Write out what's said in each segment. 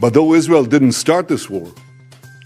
But though Israel didn't start this war,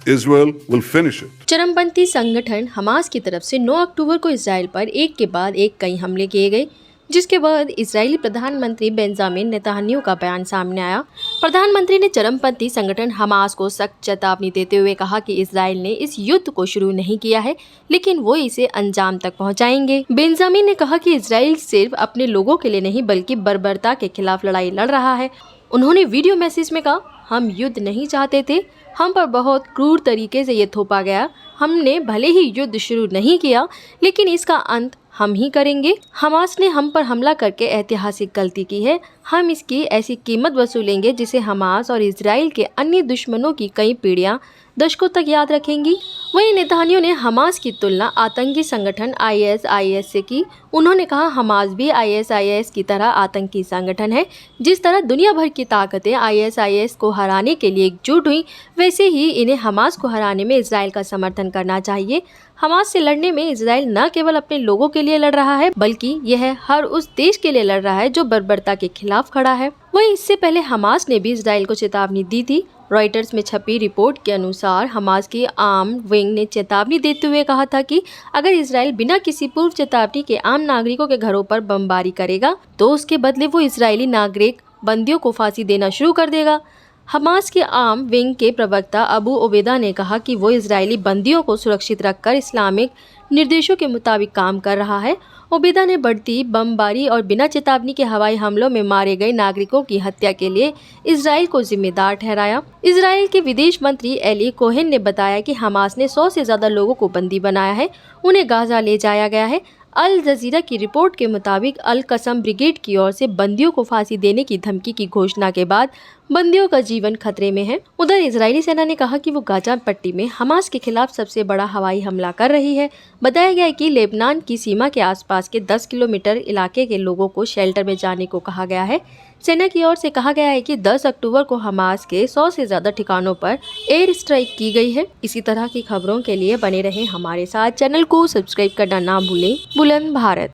Israel will finish it. चरमपंथी संगठन Hamas की तरफ से 9 अक्टूबर को इजराइल पर एक के बाद एक कई हमले किए गए, जिसके बाद इजरायली प्रधानमंत्री बेंजामिन नेतन्याहू का बयान सामने आया। प्रधानमंत्री ने चरमपंथी संगठन हमास को सख्त चेतावनी देते हुए कहा कि इजराइल ने इस युद्ध को शुरू नहीं किया है, लेकिन वो इसे अंजाम तक पहुंचाएंगे। बेंजामिन ने कहा कि इजराइल सिर्फ अपने लोगों के लिए नहीं बल्कि बर्बरता के खिलाफ लड़ाई लड़ रहा है। उन्होंने वीडियो मैसेज में कहा, हम युद्ध नहीं चाहते थे, हम पर बहुत क्रूर तरीके से ये थोपा गया। हमने भले ही युद्ध शुरू नहीं किया, लेकिन इसका अंत हम ही करेंगे। हमास ने हम पर हमला करके ऐतिहासिक गलती की है। हम इसकी ऐसी कीमत वसूलेंगे जिसे हमास और इजराइल के अन्य दुश्मनों की कई पीढ़ियां दशकों तक याद रखेंगी। वहीं नेतन्याहू ने हमास की तुलना आतंकी संगठन ISIS से की। उन्होंने कहा, हमास भी ISIS की तरह आतंकी संगठन है। जिस तरह दुनिया भर की ताकतें ISIS को हराने के लिए एकजुट हुई, वैसे ही इन्हें हमास को हराने में इजराइल का समर्थन करना चाहिए। हमास से लड़ने में इजराइल न केवल अपने लोगों के लिए लड़ रहा है, बल्कि यह हर उस देश के लिए लड़ रहा है जो बर्बरता के खिलाफ खड़ा है। वहीं इससे पहले हमास ने भी इजराइल को चेतावनी दी थी। रॉयटर्स में छपी रिपोर्ट के अनुसार हमास की आर्म विंग ने चेतावनी देते हुए कहा था कि अगर इजराइल बिना किसी पूर्व चेतावनी के आम नागरिकों के घरों पर बमबारी करेगा, तो उसके बदले वो इजरायली नागरिक बंदियों को फांसी देना शुरू कर देगा। हमास के आर्म विंग के प्रवक्ता अबू ओबेदा ने कहा कि वो इजरायली बंदियों को सुरक्षित रखकर इस्लामिक निर्देशों के मुताबिक काम कर रहा है। ओबेदा ने बढ़ती बमबारी और बिना चेतावनी के हवाई हमलों में मारे गए नागरिकों की हत्या के लिए इजराइल को जिम्मेदार ठहराया। इजराइल के विदेश मंत्री एली कोहेन ने बताया कि हमास ने 100 से ज्यादा लोगों को बंदी बनाया है, उन्हें गाजा ले जाया गया है। अल जजीरा की रिपोर्ट के मुताबिक अल कसम ब्रिगेड की ओर से बंदियों को फांसी देने की धमकी की घोषणा के बाद बंदियों का जीवन खतरे में है। उधर इजरायली सेना ने कहा कि वो गाजा पट्टी में हमास के खिलाफ सबसे बड़ा हवाई हमला कर रही है। बताया गया है कि लेबनान की सीमा के आसपास के 10 किलोमीटर इलाके के लोगों को शेल्टर में जाने को कहा गया है। सेना की ओर से कहा गया है कि 10 अक्टूबर को हमास के 100 से ज्यादा ठिकानों पर एयर स्ट्राइक की गई है। इसी तरह की खबरों के लिए बने रहें हमारे साथ। चैनल को सब्सक्राइब करना ना भूलें। बुलंद भारत।